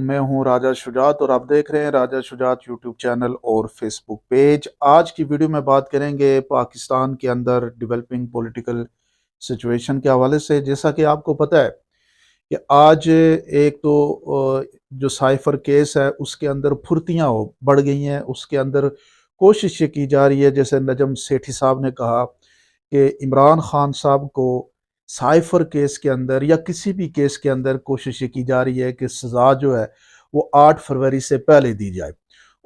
मैं हूं राजा शुजात और आप देख रहे हैं राजा शुजात यूट्यूब चैनल और फेसबुक पेज। आज की वीडियो में बात करेंगे पाकिस्तान के अंदर डेवलपिंग पॉलिटिकल सिचुएशन के हवाले से। जैसा कि आपको पता है कि आज एक तो जो साइफर केस है उसके अंदर फुर्तियां बढ़ गई हैं, उसके अंदर कोशिश ये की जा रही है, जैसे नजम सेठी साहब ने कहा कि इमरान खान साहब को साइफर केस के अंदर या किसी भी केस के अंदर कोशिश ये की जा रही है कि सज़ा जो है वो 8 फरवरी से पहले दी जाए।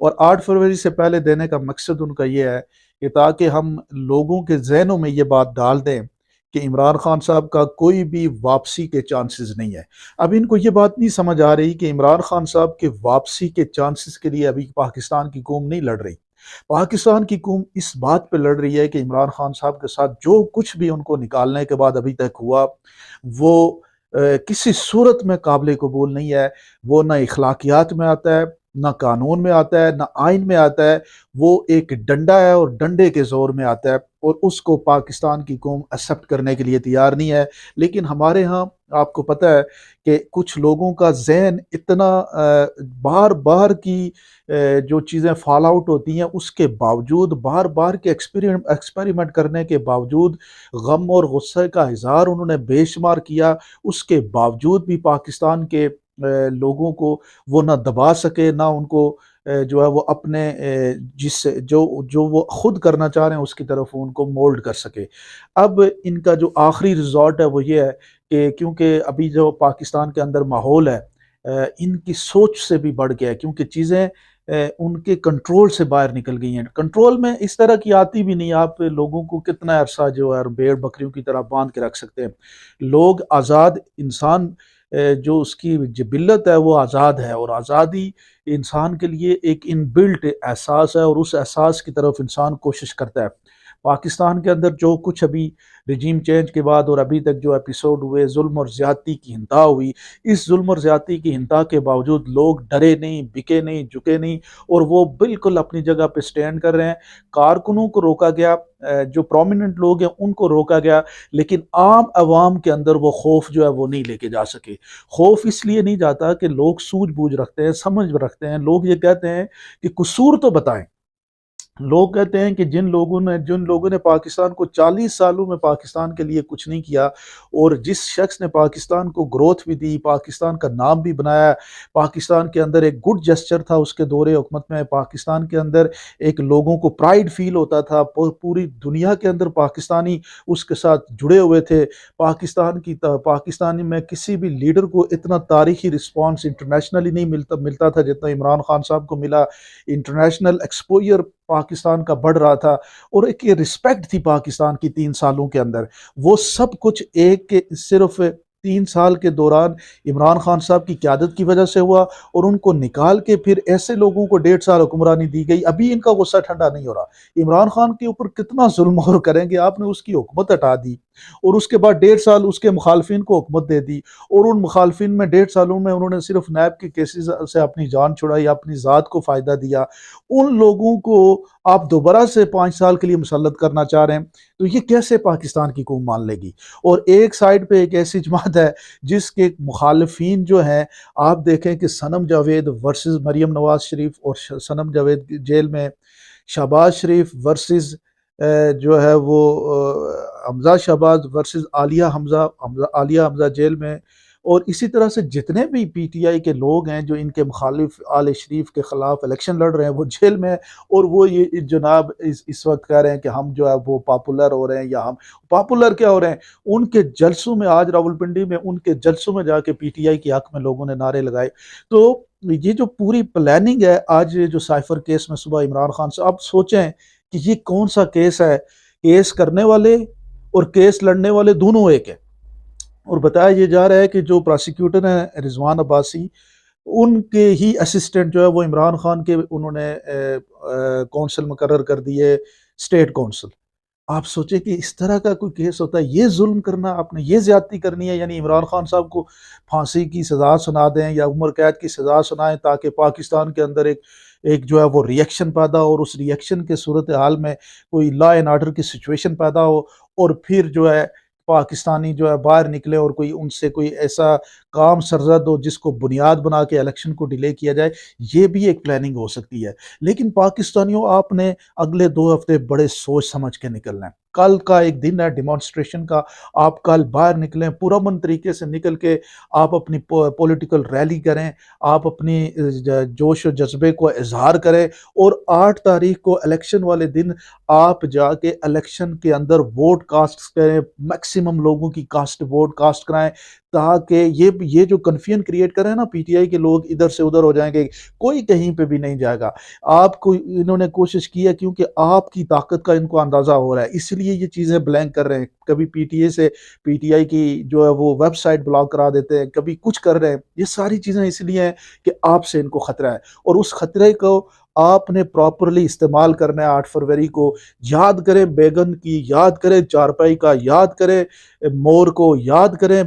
और 8 फरवरी से पहले देने का मकसद उनका ये है कि ताकि हम लोगों के जहनों में ये बात डाल दें कि इमरान खान साहब का कोई भी वापसी के चांसेस नहीं है। अब इनको ये बात नहीं समझ आ रही कि इमरान खान साहब के वापसी के चांसेस के लिए अभी पाकिस्तान की कौम नहीं लड़ रही। पाकिस्तान की कौम इस बात पे लड़ रही है कि इमरान खान साहब के साथ जो कुछ भी उनको निकालने के बाद अभी तक हुआ वो किसी सूरत में काबिल कबूल नहीं है। वो ना इखलाकियात में आता है, ना कानून में आता है, ना आइन में आता है। वो एक डंडा है और डंडे के जोर में आता है और उसको पाकिस्तान की कौम एक्सेप्ट करने के लिए तैयार नहीं है। लेकिन हमारे यहाँ आपको पता है कि कुछ लोगों का जहन इतना बार बार की जो चीज़ें फॉल आउट होती हैं उसके बावजूद, बार बार के एक्सपेरिमेंट करने के बावजूद, गम और गुस्से का इजहार उन्होंने बेशुमार किया, उसके बावजूद भी पाकिस्तान के लोगों को वो ना दबा सके, ना उनको जो है वो अपने जिस जो जो वो खुद करना चाह रहे हैं उसकी तरफ उनको मोल्ड कर सके। अब इनका जो आखिरी रिजॉर्ट है वो ये है कि क्योंकि अभी जो पाकिस्तान के अंदर माहौल है इनकी सोच से भी बढ़ गया है, क्योंकि चीज़ें उनके कंट्रोल से बाहर निकल गई हैं। कंट्रोल में इस तरह की आती भी नहीं, आप लोगों को कितना अरसा जो है भेड़ बकरियों की तरह बांध के रख सकते हैं। लोग आज़ाद इंसान जो उसकी जिबिल्लत है वो आज़ाद है, और आज़ादी इंसान के लिए एक इनबिल्ट एहसास है और उस एहसास की तरफ इंसान कोशिश करता है। पाकिस्तान के अंदर जो कुछ अभी रिजीम चेंज के बाद और अभी तक जो एपिसोड हुए, जुल्म और ज़्यादती की इंतहा हुई, इस जुल्म और ज़्यादती की इंतहा के बावजूद लोग डरे नहीं, बिके नहीं, झुके नहीं, और वो बिल्कुल अपनी जगह पे स्टैंड कर रहे हैं। कारकुनों को रोका गया, जो प्रोमिनेंट लोग हैं उनको रोका गया, लेकिन आम आवाम के अंदर वो खौफ जो है वो नहीं लेके जा सके। खौफ इसलिए नहीं जाता कि लोग सूझबूझ रखते हैं, समझ रखते हैं। लोग ये कहते हैं कि कसूर तो बताएं। लोग कहते हैं कि जिन लोगों ने पाकिस्तान को 40 सालों में पाकिस्तान के लिए कुछ नहीं किया, और जिस शख्स ने पाकिस्तान को ग्रोथ भी दी, पाकिस्तान का नाम भी बनाया, पाकिस्तान के अंदर एक गुड जेस्चर था उसके दौरे हुकूमत में, पाकिस्तान के अंदर एक लोगों को प्राइड फील होता था, पूरी दुनिया के अंदर पाकिस्तानी उसके साथ जुड़े हुए थे। पाकिस्तानी में किसी भी लीडर को इतना तारीखी रिस्पॉन्स इंटरनेशनली नहीं मिलता था जितना इमरान खान साहब को मिला। इंटरनेशनल एक्सपोजर पाकिस्तान का बढ़ रहा था और एक ये रिस्पेक्ट थी पाकिस्तान की 3 सालों के अंदर। वो सब कुछ एक के सिर्फ 3 साल के दौरान इमरान खान साहब की क़यादत की वजह से हुआ, और उनको निकाल के फिर ऐसे लोगों को 1.5 साल हुक्मरानी दी गई। अभी इनका गुस्सा ठंडा नहीं हो रहा। इमरान खान के ऊपर कितना जुल्म और करेंगे, आपने उसकी हुकूमत हटा दी और उसके बाद 1.5 साल उसके मुखालफिन को हुकूमत दे दी, और उन मुखालफिन में 1.5 सालों में उन्होंने सिर्फ नैब के केसेस से अपनी जान छुड़ाई, अपनी ज़ात को फ़ायदा दिया। उन लोगों को आप दोबारा से 5 साल के लिए मुसल्लत करना चाह रहे हैं, तो ये कैसे पाकिस्तान की कौम मान लेगी। और एक साइड पे एक ऐसी जमात है जिसके मुखालफिन जो हैं, आप देखें कि सनम जावेद वर्सेस मरियम नवाज शरीफ, और सनम जावेद जेल में, शहबाज शरीफ वर्सेस जो है वो हमजा शहबाज वर्सेस आलिया हमजा जेल में। और इसी तरह से जितने भी पीटीआई के लोग हैं जो इनके मुखालिफ आले शरीफ के खिलाफ इलेक्शन लड़ रहे हैं वो जेल में। और वो ये जनाब इस वक्त कह रहे हैं कि हम जो है वो पॉपुलर हो रहे हैं, या हम पॉपुलर क्या हो रहे हैं। उनके जलसों में, आज रावलपिंडी में उनके जलसों में जाके पीटीआई के हक में लोगों ने नारे लगाए। तो ये जो पूरी प्लानिंग है, आज जो साइफर केस में सुबह इमरान खान से, आप सोचें कि ये कौन सा केस है। केस करने वाले और केस लड़ने वाले दोनों एक है। और बताया ये जा रहा है कि जो प्रोसिक्यूटर हैं रिजवान अब्बासी, उनके ही असिस्टेंट जो है वो इमरान खान के उन्होंने कौंसल मुकर्रर कर दिए, स्टेट कौंसल। आप सोचे कि इस तरह का कोई केस होता है, ये जुल्म करना आपने, ये ज्यादती करनी है। यानी इमरान खान साहब को फांसी की सजा सुना दें या उम्र कैद की सजा सुनाएं ताकि पाकिस्तान के अंदर एक एक जो है वो रिएक्शन पैदा हो, और उस रिएक्शन के सूरत हाल में कोई लॉ एंड ऑर्डर की सिचुएशन पैदा हो, और फिर जो है पाकिस्तानी जो है बाहर निकले और कोई उनसे कोई ऐसा काम सरजद हो जिसको बुनियाद बना के इलेक्शन को डिले किया जाए, ये भी एक प्लानिंग हो सकती है। लेकिन पाकिस्तानियों, आपने अगले 2 हफ्ते बड़े सोच समझ के निकलना है। कल का एक दिन है डिमॉन्स्ट्रेशन का, आप कल बाहर निकलें, पुरअमन तरीके से निकल के आप अपनी पॉलिटिकल रैली करें, आप अपनी जोश और जज्बे को इजहार करें, और 8 तारीख को इलेक्शन वाले दिन आप जाके इलेक्शन के अंदर वोट कास्ट करें, मैक्सिमम लोगों की कास्ट वोट कास्ट कराएं, ताकि ये जो कन्फ्यूजन क्रिएट करें ना पीटीआई के लोग, इधर से उधर हो जाएंगे, कोई कहीं पे भी नहीं जाएगा। आपको इन्होंने कोशिश की है क्योंकि आपकी ताकत का इनको अंदाजा हो रहा है, इसलिए ये चीजें ब्लैंक कर रहे हैं। कभी पीटीए से पीटीआई की जो है वो वेबसाइट ब्लॉक करा देते हैं, कभी कुछ कर रहे हैं। ये सारी चीजें इसलिए हैं कि आपसे इनको खतरा है, और उस खतरे को आपने प्रॉपरली इस्तेमाल करना है। 8 फरवरी को याद करें बैगन की, याद करें चारपाई का, याद करें मोर को, याद करें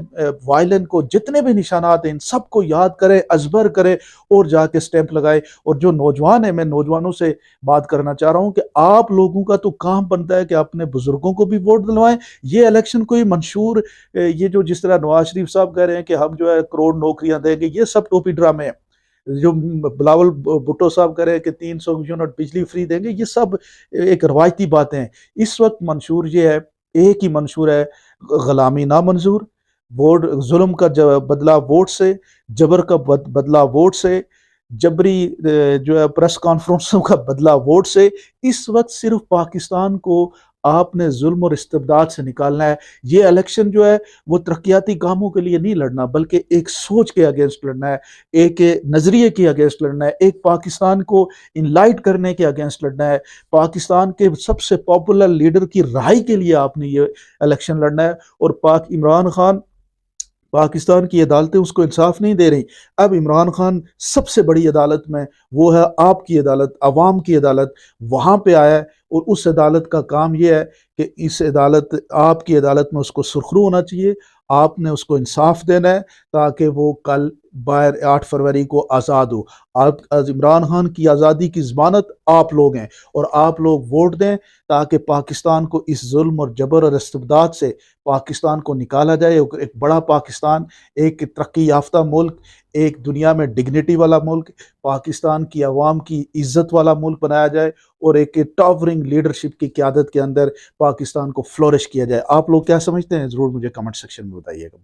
वायलिन को, जितने भी निशानात हैं इन सबको याद करें, अजबर करें और जाके स्टैंप लगाए। और जो नौजवान है, मैं नौजवानों से बात करना चाह रहा हूं कि आप लोगों का तो काम बनता है कि अपने बुजुर्गों को भी वोट दिलवाएं। ये इलेक्शन कोई मंशूर, ये जो जिस तरह नवाज शरीफ साहब कह रहे हैं कि हम जो है करोड़ नौकरियां देंगे, ये सब टोपी ड्रामे हैं। जो बिलावल भुट्टो साहब कह रहे हैं कि 300 यूनिट बिजली फ्री देंगे, ये सब एक रवायती बातें हैं। इस वक्त मंशूर ये है, एक ही मंशूर है, गुलामी ना मंजूर, वोट जुल्म का बदला वोट से, जबर का बदला वोट से, जबरी जो है प्रेस कॉन्फ्रेंसों का बदला वोट से। इस वक्त सिर्फ पाकिस्तान को आपने जुल्म और इस्तिबदाद से निकालना है। ये इलेक्शन जो है वो तरक्याती कामों के लिए नहीं लड़ना, बल्कि एक सोच के अगेंस्ट लड़ना है, एक नजरिए के अगेंस्ट लड़ना है, एक पाकिस्तान को इनलाइट करने के अगेंस्ट लड़ना है। पाकिस्तान के सबसे पॉपुलर लीडर की रहाई के लिए आपने ये इलेक्शन लड़ना है। और इमरान खान, पाकिस्तान की अदालतें उसको इंसाफ नहीं दे रही। अब इमरान खान सबसे बड़ी अदालत में, वो है आपकी अदालत, अवाम की अदालत, वहां पे आया है। और उस अदालत का काम यह है कि इस अदालत, आपकी अदालत में उसको सुरखरू होना चाहिए, आपने उसको इंसाफ देना है, ताकि वो कल बाहर 8 फरवरी को आज़ाद हो। आप इमरान खान की आज़ादी की जमानत आप लोग हैं, और आप लोग वोट दें ताकि पाकिस्तान को इस जुल्म और जबर और इस्तिबदाद से पाकिस्तान को निकाला जाए। एक बड़ा पाकिस्तान, एक तरक्की याफ्ता मुल्क, एक दुनिया में डिग्निटी वाला मुल्क, पाकिस्तान की आवाम की इज्जत वाला मुल्क बनाया जाए, और एक टॉवरिंग लीडरशिप की क़यादत के अंदर पाकिस्तान को फ्लोरिश किया जाए। आप लोग क्या समझते हैं, ज़रूर मुझे कमेंट सेक्शन में बताइएगा।